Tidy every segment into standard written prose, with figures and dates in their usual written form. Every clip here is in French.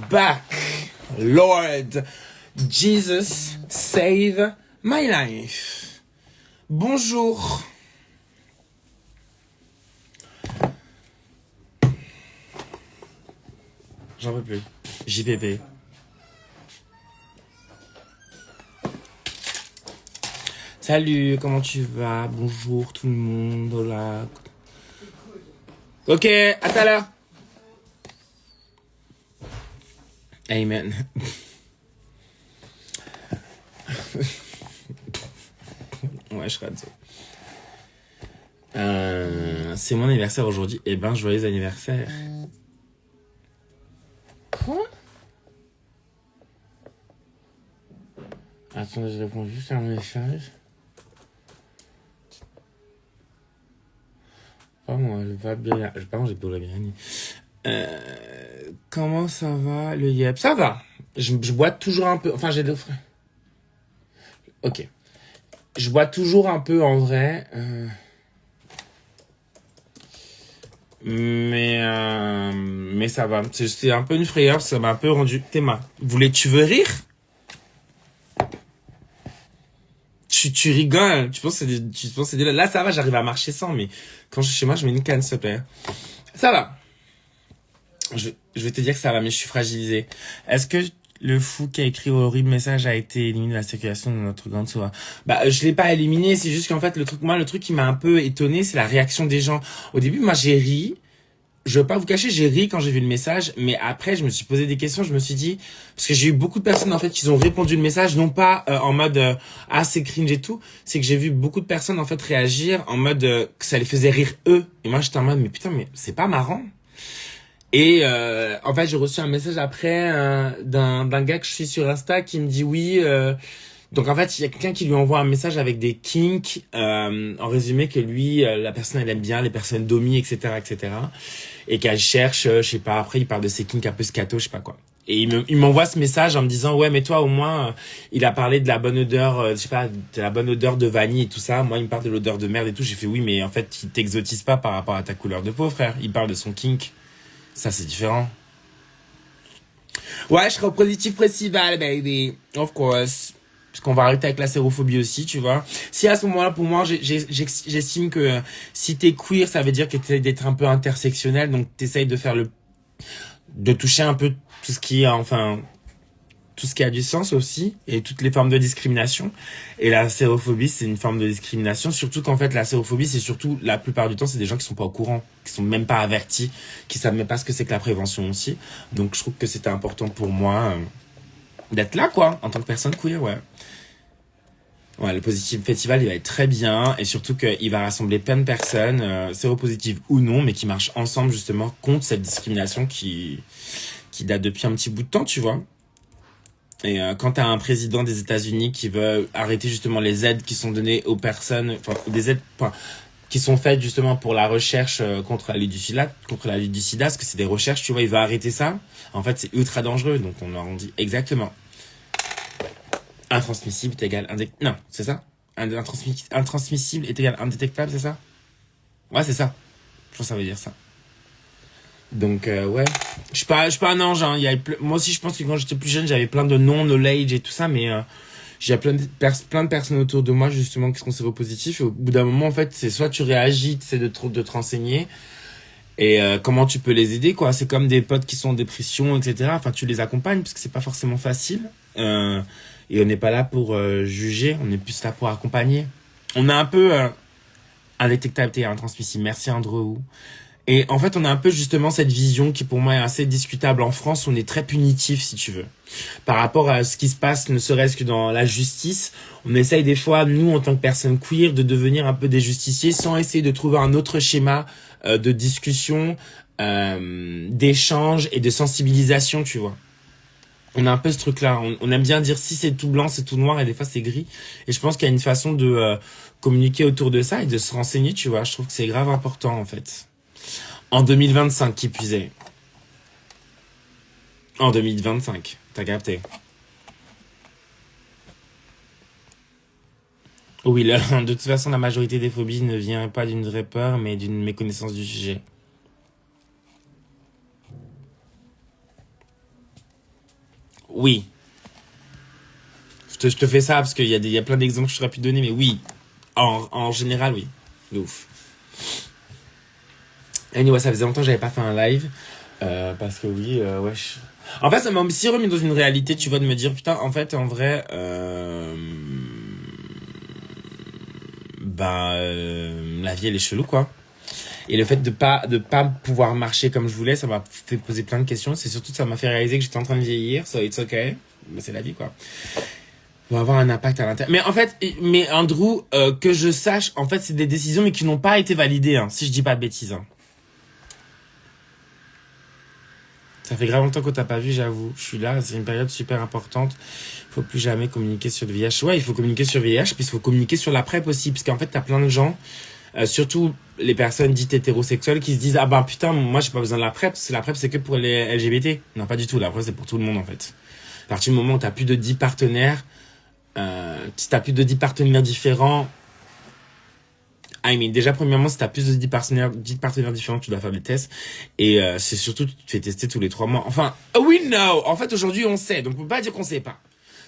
Back, Lord Jesus, save my life. Bonjour. J'en peux plus. JPP. Salut, comment tu vas? Bonjour tout le monde. Hola. Ok, à tout à l'heure. Amen. Ouais, je rate ça. C'est mon anniversaire aujourd'hui. Eh ben, joyeux anniversaire. Quoi? Attends, je réponds juste à un message. Oh, moi, je vais bien. Pardon, j'ai pas la bien. Comment ça va, le yep? Ça va. Je bois toujours un peu. Enfin, j'ai deux frères. Ok. Je bois toujours un peu en vrai. Mais ça va. C'est un peu une frayeur, ça m'a un peu rendu. Théma. Tu veux rire? Tu rigoles. Tu penses que c'est là, ça va, j'arrive à marcher sans, mais quand je suis chez moi, je mets une canne, s'il te plaît. Ça va. Je vais te dire que ça va, mais je suis fragilisé. Est-ce que le fou qui a écrit horrible message a été éliminé de la circulation de notre grande soirée? Bah, je l'ai pas éliminé, c'est juste qu'en fait, le truc qui m'a un peu étonné, c'est la réaction des gens. Au début, moi, j'ai ri. Je veux pas vous cacher, j'ai ri quand j'ai vu le message, mais après, je me suis posé des questions, je me suis dit, parce que j'ai eu beaucoup de personnes, en fait, qui ont répondu le message, non pas en mode, ah, c'est cringe et tout, c'est que j'ai vu beaucoup de personnes, en fait, réagir en mode que ça les faisait rire eux. Et moi, j'étais en mode, mais putain, mais c'est pas marrant. Et en fait, j'ai reçu un message après d'un gars que je suis sur Insta qui me dit oui. Donc en fait, il y a quelqu'un qui lui envoie un message avec des kinks, en résumé que lui, la personne elle aime bien les personnes domi, etc., etc. Et qu'elle cherche, je sais pas. Après, il parle de ses kinks un peu scato, je sais pas quoi. Et il m'envoie ce message en me disant ouais, mais toi au moins, il a parlé de la bonne odeur, je sais pas, de la bonne odeur de vanille et tout ça. Moi, il me parle de l'odeur de merde et tout. J'ai fait oui, mais en fait, il t'exotise pas par rapport à ta couleur de peau, frère. Il parle de son kink. Ça, c'est différent. Ouais, je serai au positif festival, baby. Of course. Parce qu'on va arrêter avec la sérophobie aussi, tu vois. Si à ce moment-là, pour moi, j'estime que si t'es queer, ça veut dire que t'essayes d'être un peu intersectionnel. Donc, t'essayes de faire de toucher un peu tout ce qui est, enfin, tout ce qui a du sens aussi, et toutes les formes de discrimination. Et la sérophobie, c'est une forme de discrimination, surtout qu'en fait, la sérophobie, c'est surtout, la plupart du temps, c'est des gens qui sont pas au courant, qui sont même pas avertis, qui savent même pas ce que c'est que la prévention aussi. Donc, je trouve que c'était important pour moi d'être là, quoi, en tant que personne queer, ouais. Ouais, le Positive Festival, il va être très bien, et surtout qu'il va rassembler plein de personnes, séropositives ou non, mais qui marchent ensemble, justement, contre cette discrimination qui date depuis un petit bout de temps, tu vois. Et quand t'as un président des États-Unis qui veut arrêter justement les aides qui sont données aux personnes, enfin des aides qui sont faites justement pour la recherche contre la ludicida, parce que c'est des recherches, tu vois, il veut arrêter ça. En fait, c'est ultra dangereux, donc on leur dit exactement. Intransmissible est égal non, c'est ça. Intransmissible est égal indétectable, c'est ça. Ouais, c'est ça. Je pense que ça veut dire ça. Donc ouais, je suis pas un ange, hein. Moi aussi je pense que quand j'étais plus jeune j'avais plein de non-knowledge et tout ça, mais j'ai plein de personnes autour de moi justement qui sont séropositifs, et au bout d'un moment en fait c'est soit tu réagis, c'est de te renseigner, et comment tu peux les aider, quoi. C'est comme des potes qui sont en dépression, etc. Enfin tu les accompagnes parce que c'est pas forcément facile, et on n'est pas là pour juger, on est plus là pour accompagner. On a un peu indétectable et intransmissible, merci Andrew. Et en fait, on a un peu justement cette vision qui pour moi est assez discutable. En France, on est très punitif, si tu veux. Par rapport à ce qui se passe, ne serait-ce que dans la justice, on essaye des fois, nous, en tant que personnes queer, de devenir un peu des justiciers sans essayer de trouver un autre schéma de discussion, d'échange et de sensibilisation, tu vois. On a un peu ce truc-là. On aime bien dire si c'est tout blanc, c'est tout noir, et des fois c'est gris. Et je pense qu'il y a une façon de communiquer autour de ça et de se renseigner, tu vois. Je trouve que c'est grave important, en fait. En 2025, qui puisait. En 2025, t'as capté. Oui, de toute façon, la majorité des phobies ne vient pas d'une vraie peur, mais d'une méconnaissance du sujet. Oui. Je te fais ça parce qu'il y a plein d'exemples que je t'aurais pu donner, mais oui. En général, oui. De ouf. Anyway, ça faisait longtemps que j'avais pas fait un live. Parce que oui, wesh. En fait, ça m'a aussi remis dans une réalité, tu vois, de me dire, putain, en fait, en vrai, la vie, elle est chelou, quoi. Et le fait de pas pouvoir marcher comme je voulais, ça m'a fait poser plein de questions. C'est surtout, ça m'a fait réaliser que j'étais en train de vieillir, so it's okay. Mais c'est la vie, quoi. Va avoir un impact à l'intérieur. Mais en fait, Andrew, que je sache, en fait, c'est des décisions, mais qui n'ont pas été validées, hein, si je dis pas de bêtises, hein. Ça fait grave longtemps que t'as pas vu, j'avoue. Je suis là, c'est une période super importante. Il faut plus jamais communiquer sur le VIH. Ouais, il faut communiquer sur le VIH, puis il faut communiquer sur la PrEP aussi, parce qu'en fait, t'as plein de gens, surtout les personnes dites hétérosexuelles, qui se disent, ah ben putain, moi j'ai pas besoin de la PrEP, la PrEP c'est que pour les LGBT. Non, pas du tout, la PrEP c'est pour tout le monde en fait. À partir du moment où t'as plus de 10 partenaires, si t'as plus de 10 partenaires différents, déjà, premièrement, si t'as plus de 10 partenaires différents, tu dois faire des tests. Et c'est surtout, tu te fais tester tous les 3 mois. Enfin, we know. En fait, aujourd'hui, on sait. Donc, on peut pas dire qu'on sait pas.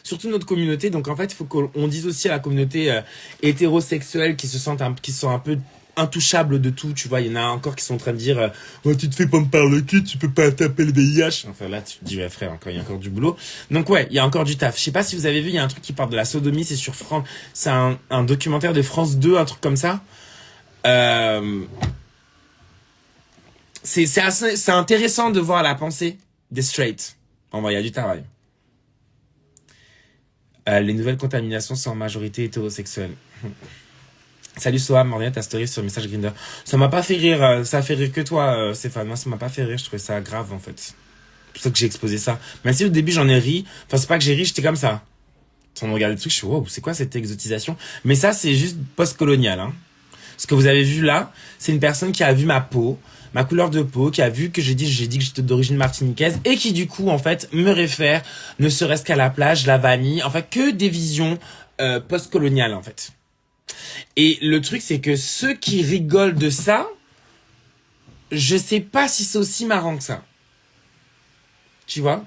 Surtout notre communauté. Donc, en fait, il faut qu'on dise aussi à la communauté hétérosexuelle qui se sont un peu intouchables de tout. Tu vois, il y en a encore qui sont en train de dire oh, tu te fais pas me par le cul, tu peux pas taper le VIH. Enfin, là, tu te dis, ouais, frère, encore, il y a encore du boulot. Donc, ouais, il y a encore du taf. Je sais pas si vous avez vu, il y a un truc qui parle de la sodomie. C'est sur France. C'est un documentaire de France 2, un truc comme ça. C'est intéressant de voir la pensée des straights. En vrai, il y a du travail. Les nouvelles contaminations sont en majorité hétérosexuelles. Salut Soham, Mordienne, ta story sur message Grindr. Ça m'a pas fait rire, ça a fait rire que toi, Stéphane. Moi, ça m'a pas fait rire, je trouvais ça grave en fait. C'est pour ça que j'ai exposé ça. Même si au début j'en ai ri, enfin c'est pas que j'ai ri, j'étais comme ça. Sans regarder le truc, je suis wow, c'est quoi cette exotisation? Mais ça, c'est juste post-colonial, hein. Ce que vous avez vu là, c'est une personne qui a vu ma peau, ma couleur de peau, qui a vu que j'ai dit que j'étais d'origine martiniquaise et qui du coup en fait me réfère, ne serait-ce qu'à la plage, la vanille, enfin que des visions post-coloniales en fait. Et le truc c'est que ceux qui rigolent de ça, je sais pas si c'est aussi marrant que ça. Tu vois?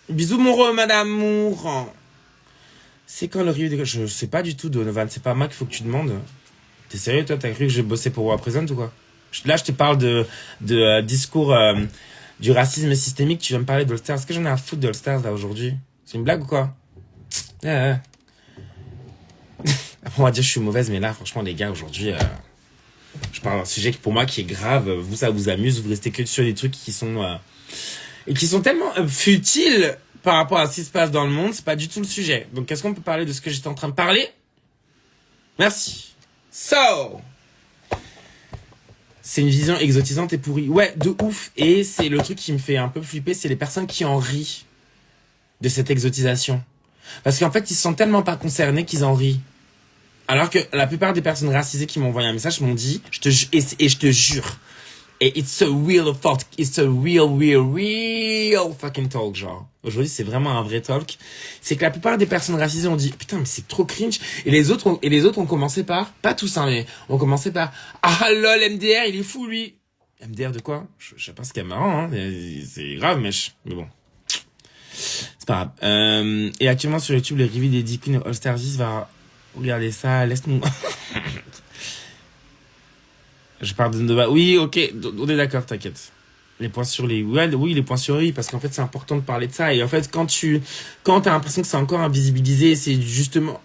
Bisous mon madame amour. C'est quand le Rio de... Je sais pas du tout Donovan, c'est pas moi qu'il faut que tu demandes. T'es sérieux, toi? T'as cru que je bossais pour Represent ou quoi? Là, je te parle de discours du racisme systémique. Tu vas me parler d'All Stars. Est-ce que j'en ai à foutre d'All Stars, là, aujourd'hui? C'est une blague ou quoi? Après, on va dire que je suis mauvaise, mais là, franchement, les gars, aujourd'hui, je parle d'un sujet qui, pour moi, qui est grave. Vous, ça vous amuse. Vous restez que sur des trucs qui sont... et qui sont tellement futiles par rapport à ce qui se passe dans le monde. C'est pas du tout le sujet. Donc, est-ce qu'on peut parler de ce que j'étais en train de parler? Merci. So, c'est une vision exotisante et pourrie. Ouais, de ouf. Et c'est le truc qui me fait un peu flipper, c'est les personnes qui en rient de cette exotisation. Parce qu'en fait, ils se sentent tellement pas concernés qu'ils en rient. Alors que la plupart des personnes racisées qui m'ont envoyé un message m'ont dit, et je te jure, et it's a real fucking talk, genre. Aujourd'hui, c'est vraiment un vrai talk. C'est que la plupart des personnes racisées ont dit, putain, mais c'est trop cringe. Et les autres ont commencé par, pas tous, hein, mais ont commencé par, ah lol, MDR, il est fou, lui. MDR de quoi? Je sais pas ce qui est marrant, hein. C'est grave, mèche. Mais bon. C'est pas grave. Et actuellement, sur YouTube, les reviews des Deacon All Star 10 va regarder ça, laisse-nous. Je parle de... Oui, ok, on est d'accord, t'inquiète. Les points sur les... Ouais, oui, les points sur i, parce qu'en fait, c'est important de parler de ça. Et en fait, quand t'as l'impression que c'est encore invisibilisé, c'est justement...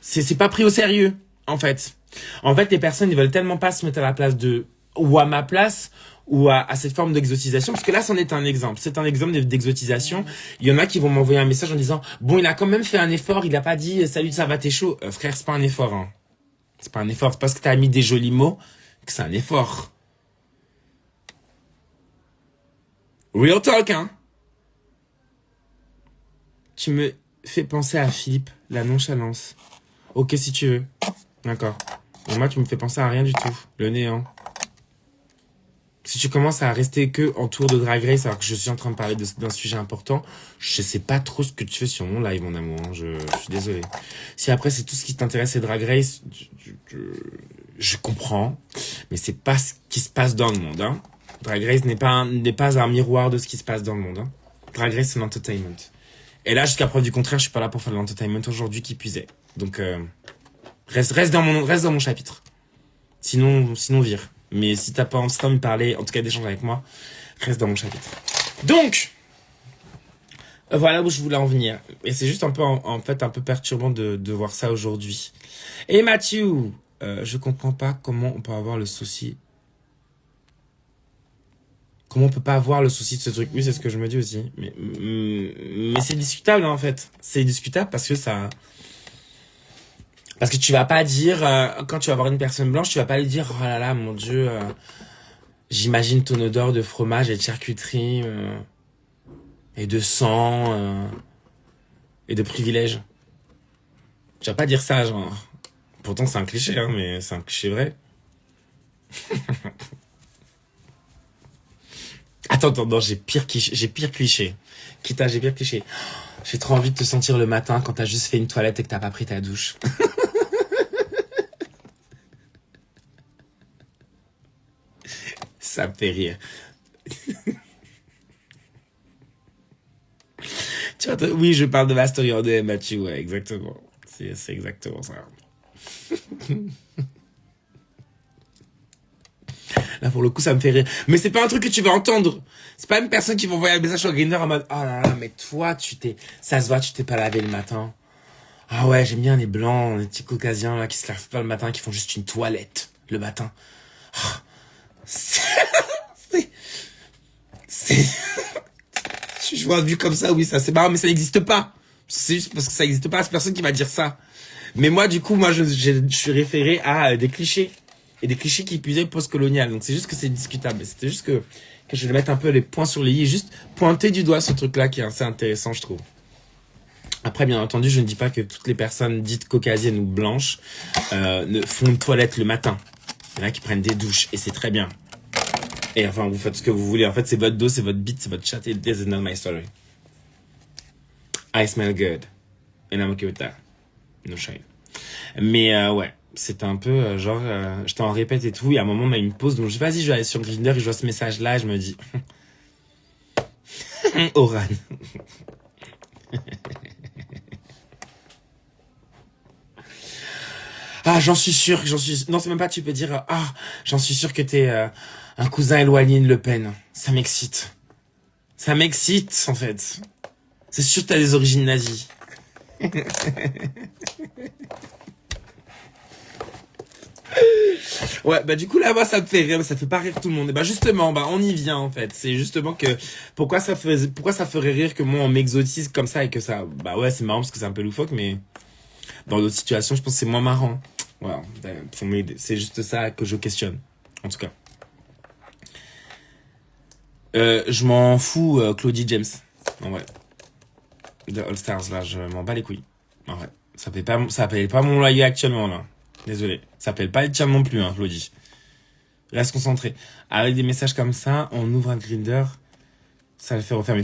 c'est pas pris au sérieux, en fait. En fait, les personnes, ils veulent tellement pas se mettre à la place de... ou à ma place, ou à cette forme d'exotisation, parce que là, c'en est un exemple. C'est un exemple d'exotisation. Il y en a qui vont m'envoyer un message en disant, bon, il a quand même fait un effort, il a pas dit, salut, ça va, t'es chaud. Frère, c'est pas un effort, hein. C'est pas un effort, c'est parce que t'as mis des jolis mots que c'est un effort. Real talk, hein. Tu me fais penser à Philippe, la nonchalance. Ok, si tu veux. D'accord. Et moi, tu me fais penser à rien du tout. Le néant. Si tu commences à rester que autour de Drag Race, alors que je suis en train de parler d'un sujet important, je sais pas trop ce que tu fais sur mon live, mon amour. Hein. Je suis désolé. Si après, c'est tout ce qui t'intéresse, c'est Drag Race, je comprends, mais c'est pas ce qui se passe dans le monde, hein. Drag Race n'est pas un miroir de ce qui se passe dans le monde, hein. Drag Race, c'est l'entertainment. Et là, jusqu'à preuve du contraire, je suis pas là pour faire de l'entertainment aujourd'hui qui puisait. Donc, reste dans mon chapitre. Sinon vire. Mais si t'as pas envie de me parler, en tout cas d'échanger avec moi, reste dans mon chapitre. Donc, voilà où je voulais en venir. Et c'est juste un peu, en fait, un peu perturbant de voir ça aujourd'hui. Et Mathieu, je comprends pas comment on peut avoir le souci. Comment on peut pas avoir le souci de ce truc? Oui, c'est ce que je me dis aussi. Mais c'est discutable, hein, en fait. C'est discutable parce que ça... Parce que tu vas pas dire, quand tu vas voir une personne blanche, tu vas pas lui dire, oh là là, mon Dieu, j'imagine ton odeur de fromage et de charcuterie, et de sang, et de privilèges. Tu vas pas dire ça, genre. Pourtant, c'est un cliché, hein, mais c'est un cliché vrai. Attends, non, j'ai pire cliché. Kita, j'ai pire cliché. J'ai trop envie de te sentir le matin quand t'as juste fait une toilette et que t'as pas pris ta douche. Ça me fait rire. Tu vois, oui, je parle de ma story en DM, Mathieu, ouais, exactement. C'est exactement ça. Là, pour le coup, ça me fait rire. Mais c'est pas un truc que tu vas entendre. C'est pas une personne qui va envoyer un message sur Grindr en mode, oh là là, mais toi, ça se voit, tu t'es pas lavé le matin. Ah ouais, j'aime bien les blancs, les petits caucasiens, là, qui se lavent pas le matin, qui font juste une toilette le matin. Oh, c'est, je vois vu comme ça, oui, ça c'est marrant, mais ça n'existe pas. C'est juste parce que ça n'existe pas, c'est personne qui va dire ça. Mais moi, du coup, je suis référé à des clichés. Et des clichés qui puisaient post-colonial. Donc c'est juste que c'est discutable. C'était juste que je vais mettre un peu les points sur les i et juste pointer du doigt ce truc-là qui est assez intéressant, je trouve. Après, bien entendu, je ne dis pas que toutes les personnes dites caucasiennes ou blanches ne font une toilette le matin. Il y en a qui prennent des douches et c'est très bien. Et enfin, vous faites ce que vous voulez. En fait, c'est votre dos, c'est votre bite, c'est votre chat. Et this is not my story. I smell good. And I'm okay with that. No shame. Mais ouais, c'était un peu genre, je t'en répète et tout. Et à un moment, on a une pause. Donc, je dis, vas-y, je vais aller sur Grindr et je vois ce message-là. Et je me dis, Oran. Ah, j'en suis sûr, non, c'est même pas, tu peux dire, ah, j'en suis sûr que t'es un cousin éloigné de Le Pen. Ça m'excite. Ça m'excite, en fait. C'est sûr que t'as des origines nazies. Ouais, bah du coup là, moi ça me fait rire, mais ça fait pas rire tout le monde. Et bah justement, on y vient en fait. C'est justement que pourquoi ça ferait rire que moi on m'exotise comme ça et que ça, bah ouais, c'est marrant parce que c'est un peu loufoque, mais dans d'autres situations, je pense que c'est moins marrant. Voilà, c'est juste ça que je questionne, en tout cas. Je m'en fous, Claudie James. En vrai. De All Stars, là, je m'en bats les couilles. En vrai. Ça paye pas mon loyer actuellement, là. Désolé. Ça s'appelle pas le tien non plus, hein, Claudie. Reste concentré. Avec des messages comme ça, on ouvre un Grindr. Ça le fait refermer.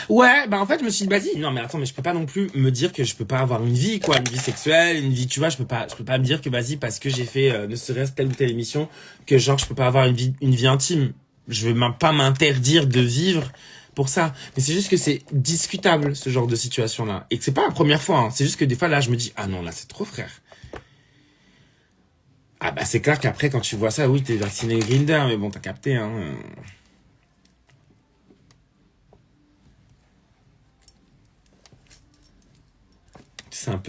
Ouais, bah en fait, je me suis dit, vas-y, non mais attends, mais je peux pas non plus me dire que je peux pas avoir une vie, quoi, une vie sexuelle, une vie, tu vois, je peux pas me dire que vas-y, parce que j'ai fait ne serait-ce telle ou telle émission, que genre je peux pas avoir une vie intime. Je veux même pas m'interdire de vivre pour ça. Mais c'est juste que c'est discutable, ce genre de situation-là. Et que c'est pas la première fois, hein. C'est juste que des fois, là, je me dis, ah non, là, c'est trop, frère. Ah bah c'est clair qu'après, quand tu vois ça, oui, t'es vacciné Grindr, mais bon, t'as capté, hein.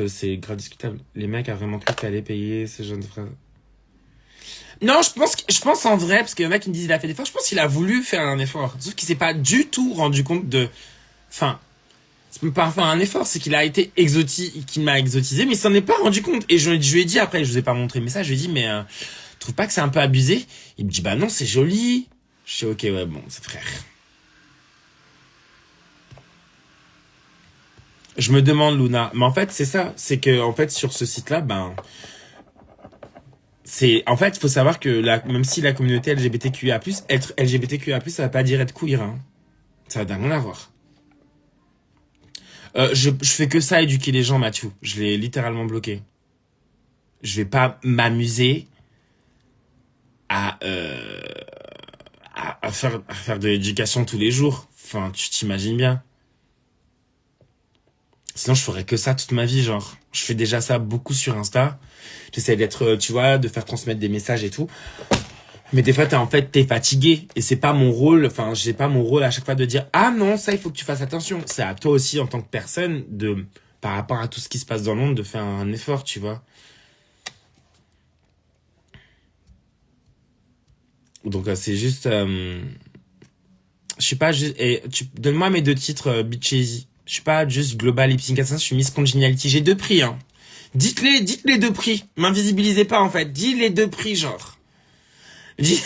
C'est grave discutable. Les mecs a vraiment cru que t'allais payer ces jeunes frères. Non, je pense en vrai, parce qu'il y en a qui me disent il a fait l'effort, je pense qu'il a voulu faire un effort. Sauf qu'il s'est pas du tout rendu compte de, enfin, c'est même pas faire un effort, c'est qu'il a été qu'il m'a exotisé, mais il s'en est pas rendu compte. Et je lui ai dit après, je vous ai pas montré, mais ça, je lui ai dit, mais, tu trouves pas que c'est un peu abusé? Il me dit, bah non, c'est joli. Je dis, ok, ouais, bon, c'est frère. Je me demande, Luna, mais en fait, c'est ça, c'est que, en fait, sur ce site-là, en fait, il faut savoir que même si la communauté LGBTQIA+, être LGBTQIA+, ça va pas dire être queer, hein. Ça va rien à voir. Je fais que ça, éduquer les gens, Mathieu. Je l'ai littéralement bloqué. Je vais pas m'amuser à faire de l'éducation tous les jours. Enfin, tu t'imagines bien. Sinon, je ferais que ça toute ma vie, genre. Je fais déjà ça beaucoup sur Insta. J'essaie d'être, tu vois, de faire transmettre des messages et tout. Mais des fois, t'es fatigué. Et c'est pas mon rôle, enfin, j'ai pas mon rôle à chaque fois de dire, ah non, ça, il faut que tu fasses attention. C'est à toi aussi, en tant que personne, par rapport à tout ce qui se passe dans le monde, de faire un effort, tu vois. Donc, c'est juste, je suis pas juste, donne-moi mes 2 titres, Beach Easy. Je suis pas juste Global Lip Sync Assassin, je suis Miss Congeniality. J'ai 2 prix, hein. Dites les 2 prix. M'invisibilisez pas, en fait. Dis les 2 prix, genre. Dis,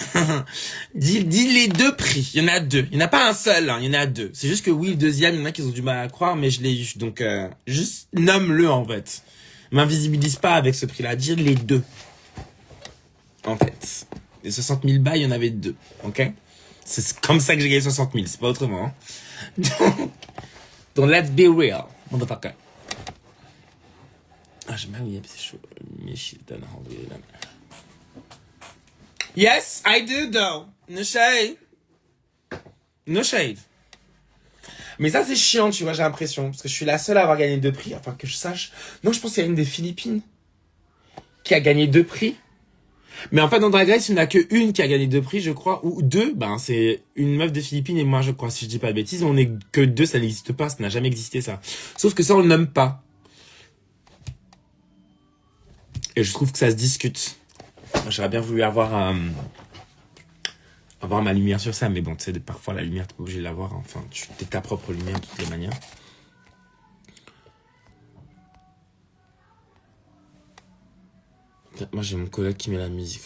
dis les 2 prix. Il y en a 2. Il n'y en a pas un seul, hein. Il y en a 2. C'est juste que oui, le deuxième, il y en a qui ont du mal à croire, mais je l'ai eu. Donc, juste nomme-le, en fait. M'invisibilise pas avec ce prix-là. Dis les 2. En fait. Les 60 000 balles, il y en avait 2. Ok? C'est comme ça que j'ai gagné 60 000. C'est pas autrement, hein. Donc, let's be real. Motherfucker. Ah, j'ai mal oublié, c'est chaud. Yes, I do though. No shade. No shade. Mais ça, c'est chiant, tu vois, j'ai l'impression. Parce que je suis la seule à avoir gagné 2 prix. Enfin, que je sache. Non, je pense qu'il y a une des Philippines qui a gagné 2 prix. Mais en fait, dans Drag Race, il n'y en a qu'une qui a gagné 2 prix, je crois. Ou 2. Ben, c'est une meuf des Philippines et moi, je crois, si je dis pas de bêtises. On est que 2, ça n'existe pas. Ça n'a jamais existé, ça. Sauf que ça, on le nomme pas. Et je trouve que ça se discute. J'aurais bien voulu avoir ma lumière sur ça, mais bon, tu sais, parfois la lumière, t'es pas obligé de l'avoir. Enfin, t'es ta propre lumière de toutes les manières. Moi, j'ai mon collègue qui met la musique.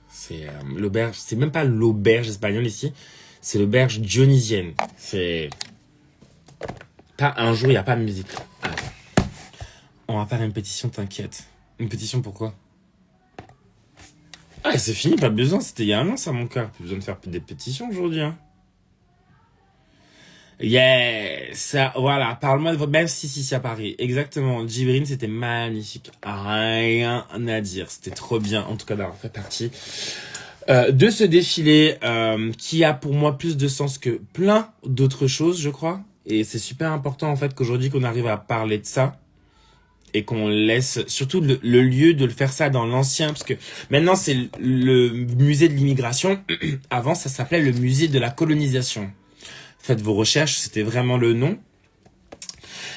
C'est l'auberge, c'est même pas l'auberge espagnole ici, c'est l'auberge dionysienne. C'est pas un jour, il n'y a pas de musique. Ah. On va faire une pétition, t'inquiète. Une pétition pourquoi? Ah, c'est fini, pas besoin, c'était il y a 1 an ça, mon cœur. Plus besoin de faire des pétitions aujourd'hui, hein. Yeah, ça, voilà, parle-moi de votre, même si, à Paris. Exactement, Djibril, c'était magnifique. Rien à dire, c'était trop bien, en tout cas d'avoir fait partie de ce défilé qui a pour moi plus de sens que plein d'autres choses, je crois. Et c'est super important, en fait, qu'aujourd'hui, qu'on arrive à parler de ça. Et qu'on laisse surtout le lieu de le faire ça dans l'ancien, parce que maintenant c'est le musée de l'immigration. Avant ça s'appelait le musée de la colonisation. Faites vos recherches, c'était vraiment le nom.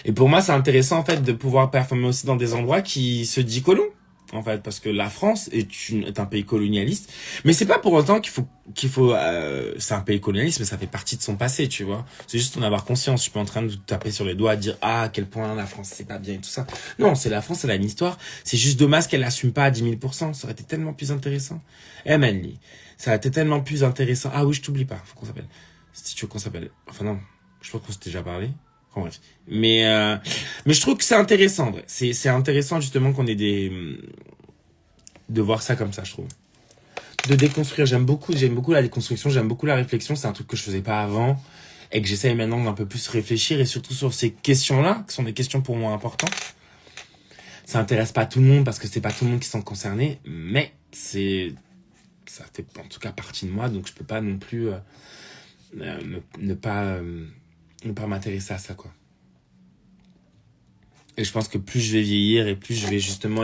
Et pour moi c'est intéressant en fait de pouvoir performer aussi dans des endroits qui se dit colon, en fait, parce que la France est un pays colonialiste, mais c'est pas pour autant qu'il faut c'est un pays colonialiste, mais ça fait partie de son passé, tu vois. C'est juste en avoir conscience. Je suis pas en train de taper sur les doigts, dire à quel point la France c'est pas bien et tout ça. Non, c'est la France, elle a une histoire. C'est juste dommage qu'elle l'assume pas à 10 000%. Ça aurait été tellement plus intéressant. Manly, ça aurait été tellement plus intéressant. Ah oui, je t'oublie pas. Faut qu'on s'appelle. Si tu veux qu'on s'appelle. Enfin non, je pense qu'on s'était déjà parlé. Enfin, bref. Mais je trouve que c'est intéressant, vrai. C'est intéressant justement qu'on ait de voir ça comme ça, je trouve. De déconstruire, j'aime beaucoup la déconstruction, j'aime beaucoup la réflexion, c'est un truc que je faisais pas avant et que j'essaye maintenant d'un peu plus réfléchir et surtout sur ces questions-là, qui sont des questions pour moi importantes. Ça intéresse pas tout le monde parce que c'est pas tout le monde qui sont concernés, mais ça fait en tout cas partie de moi, donc je peux pas non plus ne pas m'intéresser à ça, quoi. Et je pense que plus je vais vieillir et plus je vais justement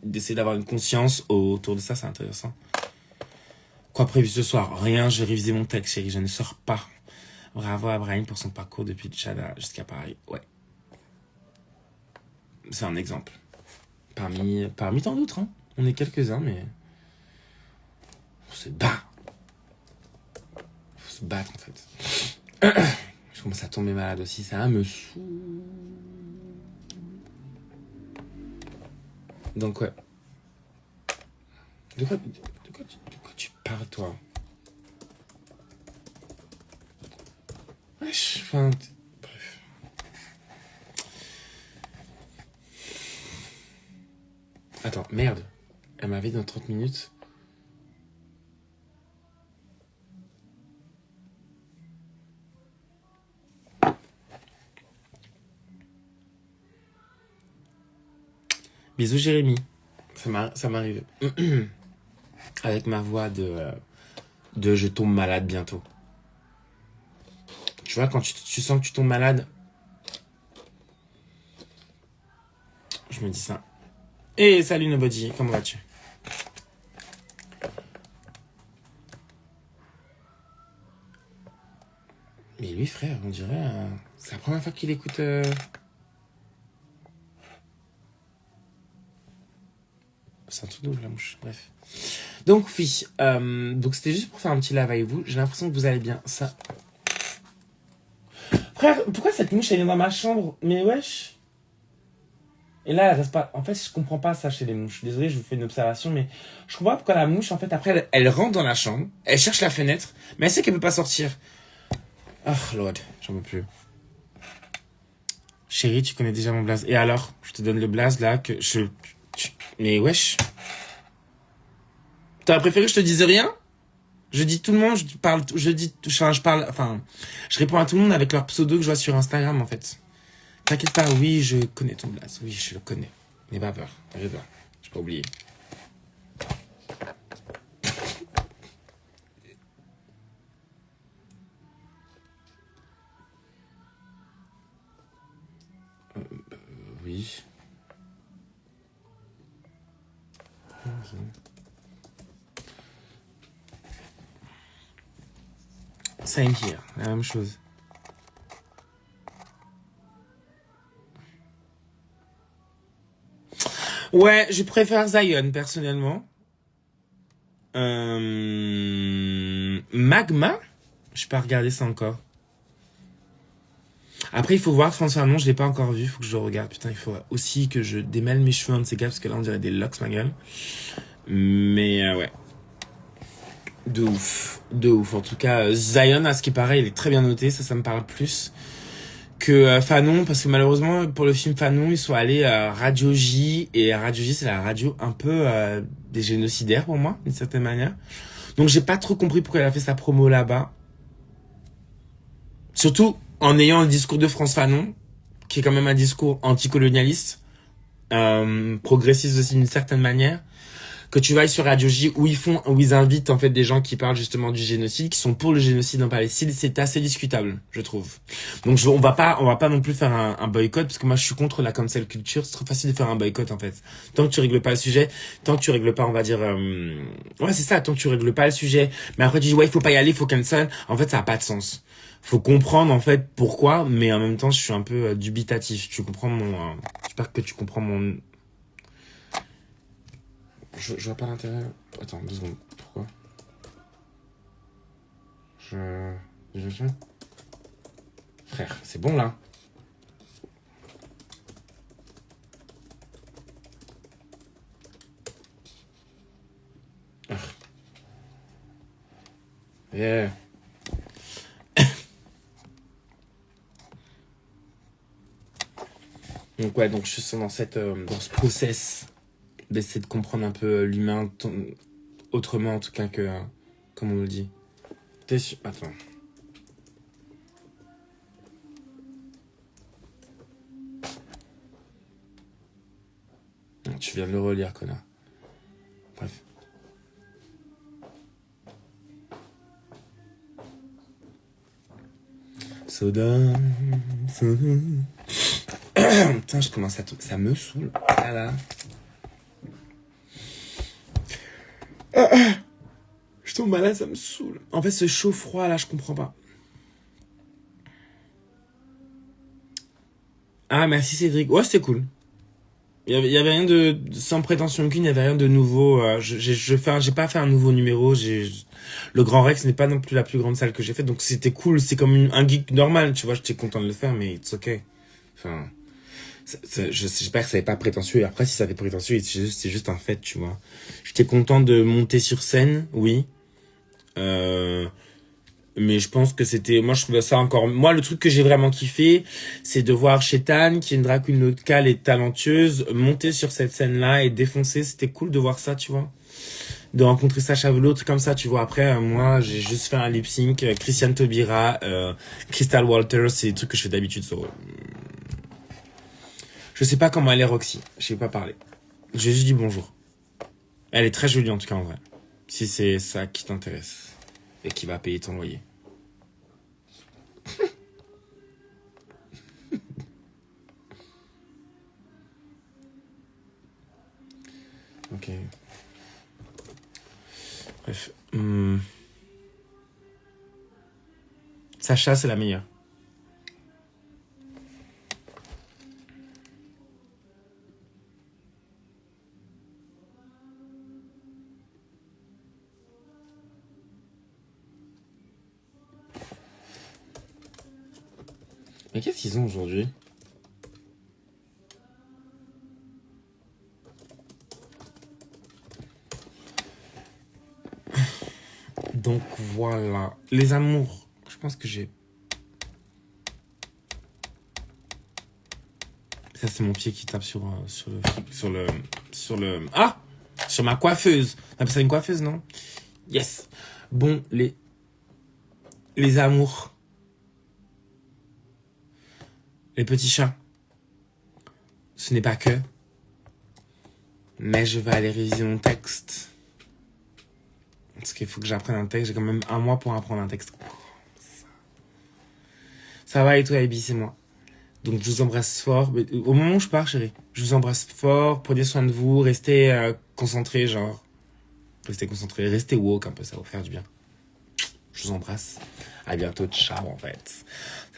d'essayer d'avoir une conscience autour de ça, c'est intéressant. Quoi prévu ce soir? Rien, je vais réviser mon texte, chérie, je ne sors pas. Bravo à Brahim pour son parcours depuis Tchada jusqu'à Paris. Ouais. C'est un exemple. Parmi tant d'autres, hein. On est quelques-uns, mais faut se battre. Faut se battre, en fait. Je commence à tomber malade aussi, ça me saoule. Donc ouais. De quoi tu parles, toi? Wesh, enfin... Bref. Attends, merde. Elle m'avait dit dans 30 minutes. Bisous Jérémy. Ça m'arrive. Avec ma voix de je tombe malade bientôt. Tu vois, quand tu sens que tu tombes malade, je me dis ça. Et salut Nobody, comment vas-tu? Mais lui, frère, on dirait... c'est la première fois qu'il écoute... C'est un truc de ouf, la mouche. Bref. Donc, oui. Donc, c'était juste pour faire un petit live avec vous. J'ai l'impression que vous allez bien. Ça... Frère, pourquoi cette mouche, elle est dans ma chambre? Mais wesh. Et là, elle reste pas... En fait, je comprends pas ça chez les mouches. Désolé, je vous fais une observation, mais... Je comprends pas pourquoi la mouche, en fait, après, elle rentre dans la chambre. Elle cherche la fenêtre. Mais elle sait qu'elle peut pas sortir. Oh, Lord. J'en peux plus. Chérie, tu connais déjà mon blaze. Et alors, je te donne le blaze, là, que je... Mais wesh. T'aurais préféré que je te dise rien? Je dis tout le monde, je réponds à tout le monde avec leur pseudo que je vois sur Instagram, en fait. T'inquiète pas, oui, je connais ton blaze. Oui, je le connais. N'aie pas peur. N'aie pas peur. J'ai pas oublié. Oui. Same here, la même chose. Ouais, je préfère Zion, personnellement. Magma? Je pas regardé ça encore. Après, il faut voir François Hamon, je l'ai pas encore vu, il faut que je le regarde. Putain, il faut aussi que je démêle mes cheveux un de ces gars, parce que là, on dirait des locks, ma gueule. Mais ouais. De ouf. De ouf. En tout cas, Zion, à ce qui paraît, il est très bien noté, ça me parle plus que Fanon, parce que malheureusement, pour le film Fanon, ils sont allés à Radio J, et Radio J, c'est la radio un peu des génocidaires pour moi, d'une certaine manière. Donc, j'ai pas trop compris pourquoi elle a fait sa promo là-bas. Surtout en ayant le discours de France Fanon, qui est quand même un discours anticolonialiste, progressiste aussi d'une certaine manière, que tu vas sur Radio J où ils invitent en fait des gens qui parlent justement du génocide, qui sont pour le génocide en Palestine, c'est assez discutable, je trouve. Donc on va pas non plus faire un boycott, parce que moi je suis contre la cancel culture, c'est trop facile de faire un boycott en fait. Tant que tu règles pas le sujet, tant que tu règles pas, on va dire, ouais c'est ça, tant que tu règles pas le sujet, mais après tu dis ouais il faut pas y aller, il faut cancel, en fait ça a pas de sens. Faut comprendre en fait pourquoi, mais en même temps je suis un peu dubitatif. Tu comprends j'espère que tu comprends mon... Je vois pas l'intérêt. Attends, 2 secondes. Pourquoi? Frère, c'est bon là. Yeah. Donc ouais, donc je suis dans dans ce process d'essayer de comprendre un peu l'humain autrement en tout cas que comme on le dit. T'es sûr? Attends. Tu viens de le relire, connard. Bref. Soda. Putain, je commence à... Ça me saoule. Ah là. Je tombe malade, ça me saoule. En fait, ce chaud-froid là, je comprends pas. Ah, merci Cédric. Ouais, c'était cool. Il y avait rien de... Sans prétention aucune, il y avait rien de nouveau. J'ai pas fait un nouveau numéro. Le Grand Rex n'est pas non plus la plus grande salle que j'ai faite. Donc c'était cool. C'est comme un geek normal, tu vois. J'étais content de le faire, mais it's okay. Enfin... J'espère que ça n'est pas prétentieux. Et après, si ça fait prétentieux, c'est juste un fait, tu vois. J'étais content de monter sur scène, oui. Mais je pense que c'était... Moi, je trouvais ça encore... Moi, le truc que j'ai vraiment kiffé, c'est de voir Chétane, qui est une drag queen locale et talentueuse, monter sur cette scène-là et défoncer. C'était cool de voir ça, tu vois. De rencontrer Sacha Velour, truc comme ça, tu vois. Après, moi, j'ai juste fait un lip-sync. Christiane Taubira, Crystal Walters, c'est des trucs que je fais d'habitude sur... Je sais pas comment elle est, Roxy. Je sais pas parler. J'ai juste dit bonjour. Elle est très jolie, en tout cas, en vrai. Si c'est ça qui t'intéresse. Et qui va payer ton loyer. Ok. Bref. Sacha, c'est la meilleure. Mais qu'est-ce qu'ils ont aujourd'hui? Donc voilà. Les amours. Je pense que j'ai... Ça, c'est mon pied qui tape sur le... Ah! Sur ma coiffeuse. On appelle ça une coiffeuse, non? Yes. Bon, les amours. Les petits chats. Ce n'est pas que. Mais je vais aller réviser mon texte. Parce qu'il faut que j'apprenne un texte. J'ai quand même 1 mois pour apprendre un texte. Ça va et toi, Abby, c'est moi. Donc je vous embrasse fort. Au moment où je pars, chérie, je vous embrasse fort. Prenez soin de vous. Restez concentrés, genre. Restez concentrés. Restez woke un peu, ça va vous faire du bien. Je vous embrasse. À bientôt. Ciao, en fait.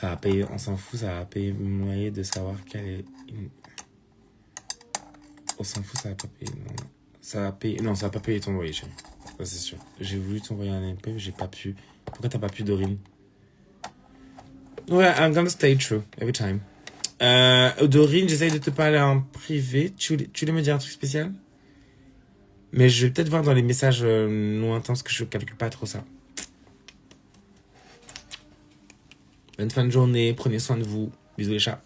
Ça va payer, on s'en fout, ça va payer mon loyer de savoir quelle est... On s'en fout, ça va pas payer. Non. Ça va payer... Non, ça va pas payer ton loyer, chérie. Ça, c'est sûr. J'ai voulu t'envoyer un MP, mais j'ai pas pu. Pourquoi t'as pas pu, Dorine? Ouais, I'm gonna stay true every time. Dorine, j'essaye de te parler en privé. Tu voulais me dire un truc spécial? Mais je vais peut-être voir dans les messages lointains parce que je calcule pas trop ça. Bonne fin de journée, prenez soin de vous. Bisous les chats.